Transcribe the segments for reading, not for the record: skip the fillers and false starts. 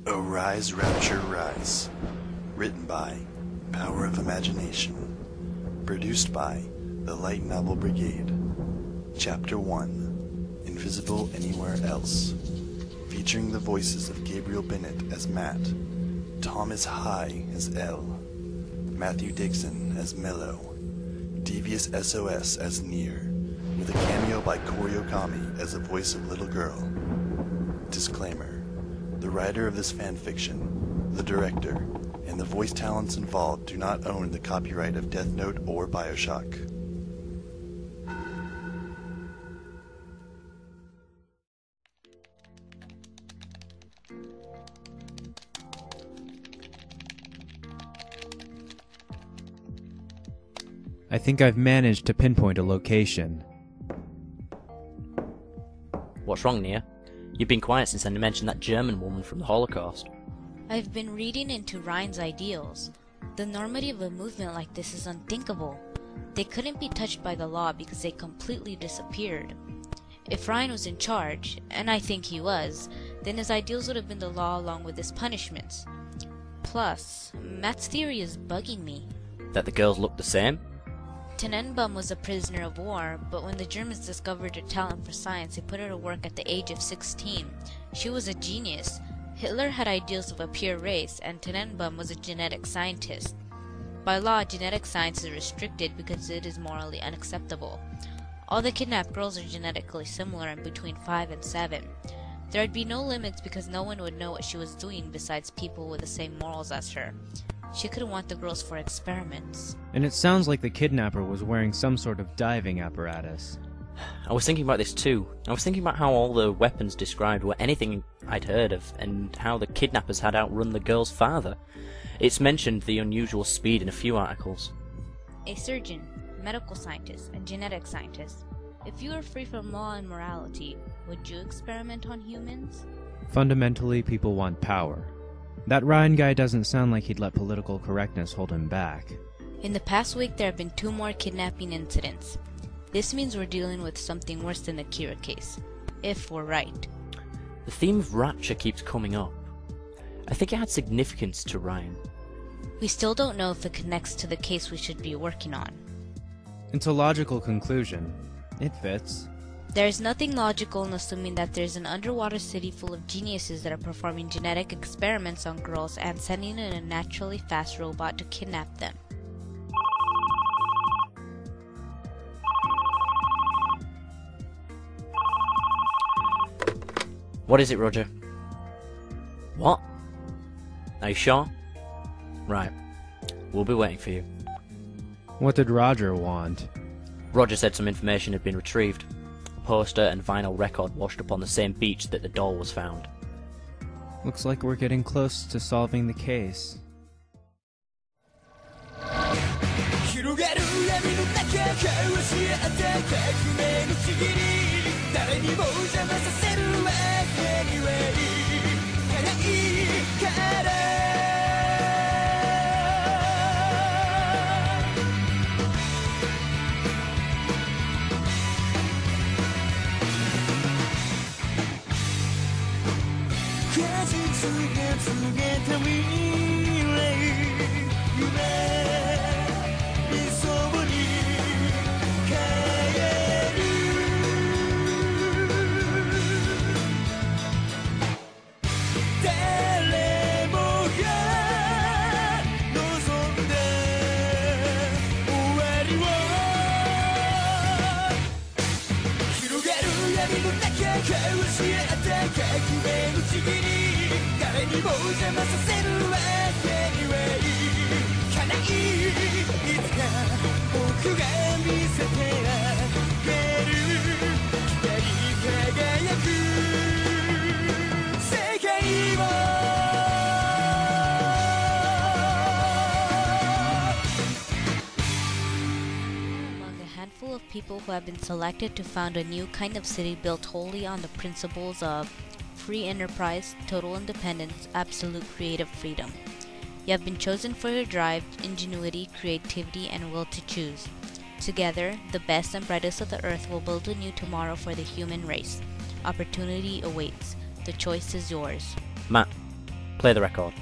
Arise, Rapture, Rise. Written by Power of Imagination. Produced by the Light Novel Brigade. Chapter 1, Invisible Anywhere Else. Featuring the voices of Gabriel Bennett as Matt, Thomas High as L, Matthew Dixon as Mello, Devious SOS as Near, with a cameo by Corey Okami as the voice of Little Girl. Disclaimer. The writer of this fanfiction, the director, and the voice talents involved do not own the copyright of Death Note or BioShock. I think I've managed to pinpoint a location. What's wrong, Nia? You've been quiet since I mentioned that German woman from the Holocaust. I've been reading into Ryan's ideals. The enormity of a movement like this is unthinkable. They couldn't be touched by the law because they completely disappeared. If Ryan was in charge, and I think he was, then his ideals would have been the law along with his punishments. Plus, Matt's theory is bugging me. That the girls look the same? Tenenbaum was a prisoner of war, but when the Germans discovered her talent for science, they put her to work at the age of 16. She was a genius. Hitler had ideals of a pure race, and Tenenbaum was a genetic scientist. By law, genetic science is restricted because it is morally unacceptable. All the kidnapped girls are genetically similar and between 5 and 7. There would be no limits because no one would know what she was doing besides people with the same morals as her. She could want the girls for experiments. And it sounds like the kidnapper was wearing some sort of diving apparatus. I was thinking about this too. I was thinking about how all the weapons described were anything I'd heard of, and how the kidnappers had outrun the girl's father. It's mentioned the unusual speed in a few articles. A surgeon, medical scientist, and genetic scientist. If you were free from law and morality, would you experiment on humans? Fundamentally, people want power. That Ryan guy doesn't sound like he'd let political correctness hold him back. In the past week, there have been 2 more kidnapping incidents. This means we're dealing with something worse than the Kira case, if we're right. The theme of Rapture keeps coming up. I think it had significance to Ryan. We still don't know if it connects to the case we should be working on. It's a logical conclusion. It fits. There is nothing logical in assuming that there's an underwater city full of geniuses that are performing genetic experiments on girls and sending in a naturally fast robot to kidnap them. What is it, Roger? What? Are you sure? Right. We'll be waiting for you. What did Roger want? Roger said some information had been retrieved. Poster and vinyl record washed up on the same beach that the doll was found. Looks like we're getting close to solving the case. Of people who have been selected to found a new kind of city built wholly on the principles of free enterprise, total independence, absolute creative freedom. You have been chosen for your drive, ingenuity, creativity, and will to choose. Together, the best and brightest of the earth will build a new tomorrow for the human race. Opportunity awaits. The choice is yours. Matt, Play the record.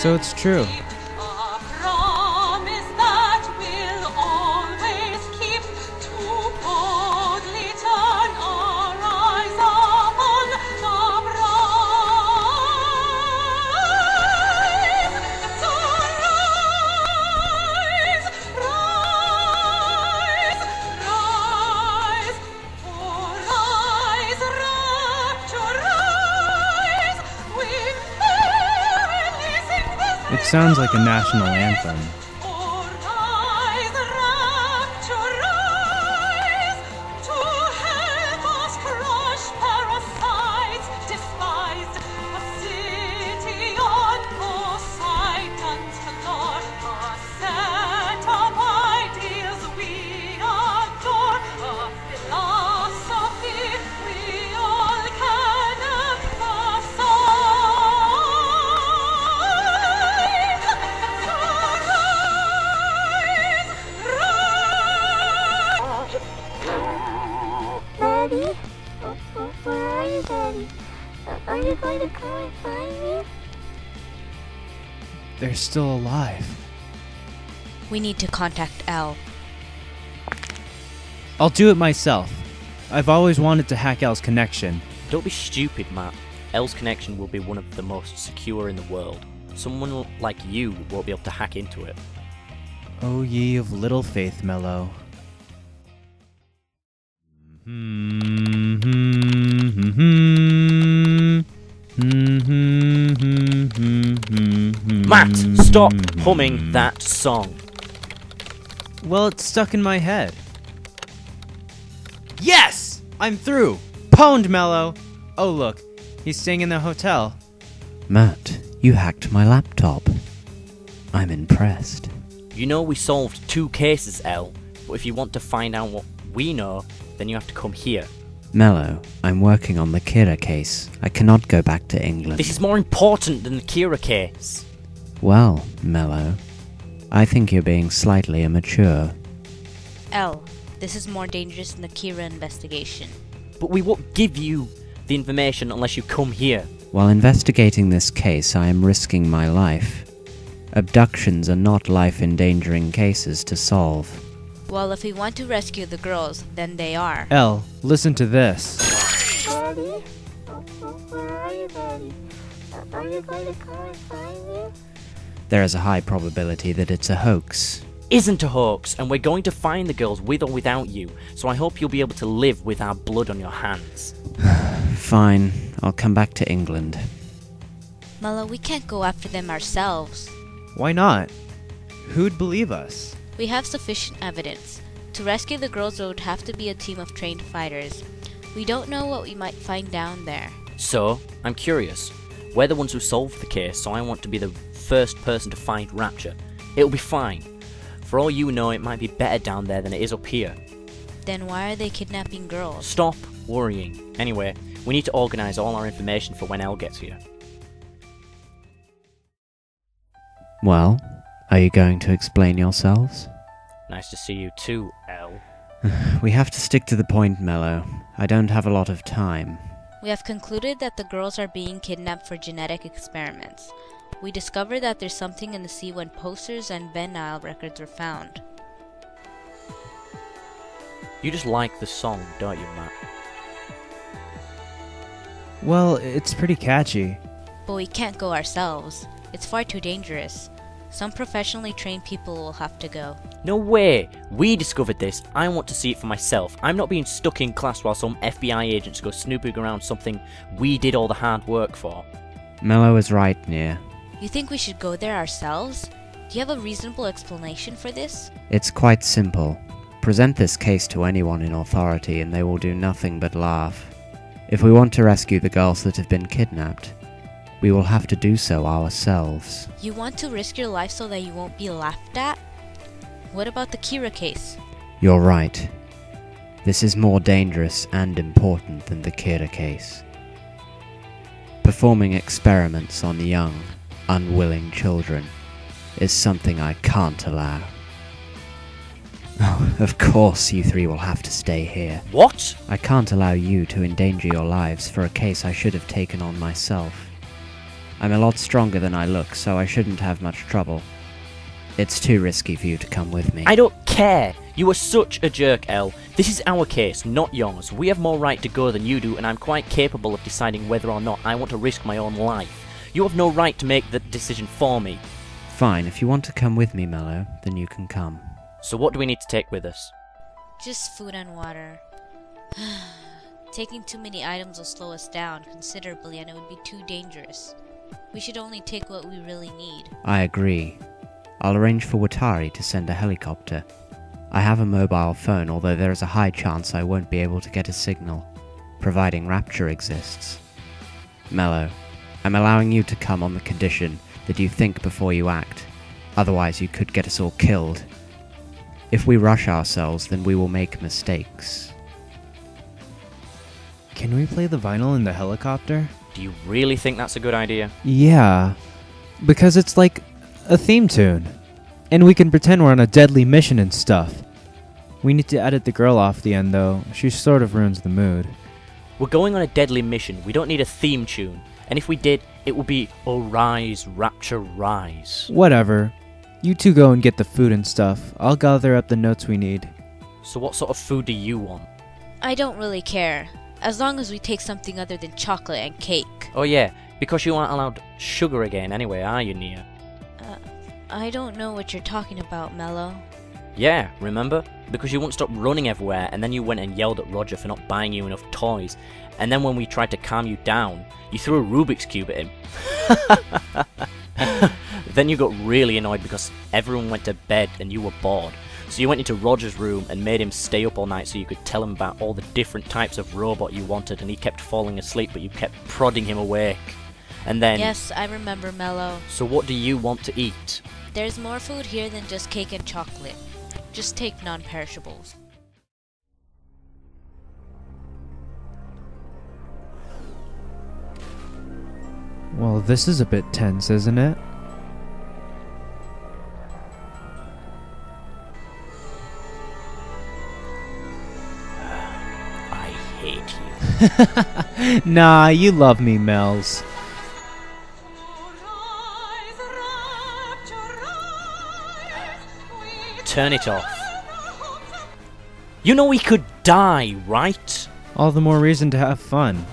So it's true. It sounds like a national anthem. Daddy? Where are you, Daddy? Are you going to come and find me? They're still alive. We need to contact Elle. I'll do it myself. I've always wanted to hack Elle's connection. Don't be stupid, Matt. Elle's connection will be one of the most secure in the world. Someone like you won't be able to hack into it. O ye of little faith, Mello. Matt, stop humming that song. Well, it's stuck in my head. Yes! I'm through! Pwned, Mello! Oh, look. He's staying in the hotel. Matt, you hacked my laptop. I'm impressed. You know we solved 2 cases, Elle, but if you want to find out what we know, then you have to come here. Mello, I'm working on the Kira case. I cannot go back to England. This is more important than the Kira case. Well, Mello, I think you're being slightly immature. Elle, this is more dangerous than the Kira investigation. But we won't give you the information unless you come here. While investigating this case, I am risking my life. Abductions are not life-endangering cases to solve. Well, if we want to rescue the girls, then they are. Elle, listen to this. Daddy? Where are you, Daddy? Are you going to come and find me? There is a high probability that it's a hoax. Isn't a hoax, and we're going to find the girls with or without you, so I hope you'll be able to live with our blood on your hands. Fine, I'll come back to England. Mello, we can't go after them ourselves. Why not? Who'd believe us? We have sufficient evidence. To rescue the girls, there would have to be a team of trained fighters. We don't know what we might find down there. So, I'm curious. We're the ones who solved the case, so I want to be the first person to find Rapture. It'll be fine. For all you know, it might be better down there than it is up here. Then why are they kidnapping girls? Stop worrying. Anyway, we need to organise all our information for when Elle gets here. Well, are you going to explain yourselves? Nice to see you too, Elle. We have to stick to the point, Mello. I don't have a lot of time. We have concluded that the girls are being kidnapped for genetic experiments. We discovered that there's something in the sea when posters and Ben Nile records were found. You just like the song, don't you, Matt? Well, it's pretty catchy. But we can't go ourselves. It's far too dangerous. Some professionally trained people will have to go. No way! We discovered this. I want to see it for myself. I'm not being stuck in class while some FBI agents go snooping around something we did all the hard work for. Mello is right, Nia. You think we should go there ourselves? Do you have a reasonable explanation for this? It's quite simple. present this case to anyone in authority and they will do nothing but laugh. If we want to rescue the girls that have been kidnapped, we will have to do so ourselves. You want to risk your life so that you won't be laughed at? What about the Kira case? You're right. This is more dangerous and important than the Kira case. Performing experiments on young, unwilling children is something I can't allow. Oh, of course you three will have to stay here. What? I can't allow you to endanger your lives for a case I should have taken on myself. I'm a lot stronger than I look, so I shouldn't have much trouble. It's too risky for you to come with me. I don't care. You are such a jerk, Elle. This is our case, not yours. We have more right to go than you do, and I'm quite capable of deciding whether or not I want to risk my own life. You have no right to make that decision for me. Fine, if you want to come with me, Mello, then you can come. So what do we need to take with us? Just food and water. Taking too many items will slow us down considerably and it would be too dangerous. We should only take what we really need. I agree. I'll arrange for Watari to send a helicopter. I have a mobile phone, although there is a high chance I won't be able to get a signal, providing Rapture exists. Mello, I'm allowing you to come on the condition that you think before you act. Otherwise you could get us all killed. If we rush ourselves, then we will make mistakes. Can we play the vinyl in the helicopter? Do you really think that's a good idea? Yeah, because it's like a theme tune. And we can pretend we're on a deadly mission and stuff. We need to edit the girl off the end though. She sort of ruins the mood. We're going on a deadly mission. We don't need a theme tune. And if we did, it would be Oh Rise, Rapture, Rise. Whatever. You two go and get the food and stuff. I'll gather up the notes we need. So what sort of food do you want? I don't really care, as long as we take something other than chocolate and cake. Oh yeah, because you aren't allowed sugar again anyway, are you, Nia? I don't know what you're talking about, Mello. Yeah, remember? Because you wouldn't stop running everywhere, and then you went and yelled at Roger for not buying you enough toys. And then when we tried to calm you down, you threw a Rubik's Cube at him. Then you got really annoyed because everyone went to bed and you were bored. So you went into Roger's room and made him stay up all night so you could tell him about all the different types of robot you wanted, and he kept falling asleep but you kept prodding him awake. And then... Yes, I remember, Mello. So what do you want to eat? There's more food here than just cake and chocolate. Just take non-perishables. Well, this is a bit tense, isn't it? I hate you. Nah, you love me, Mels. Turn it off. You know we could die, right? All the more reason to have fun.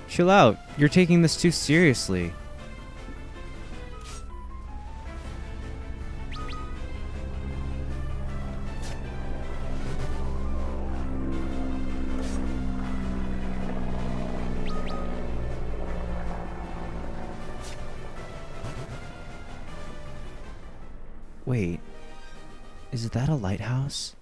Chill out. You're taking this too seriously. Wait. Is that a lighthouse?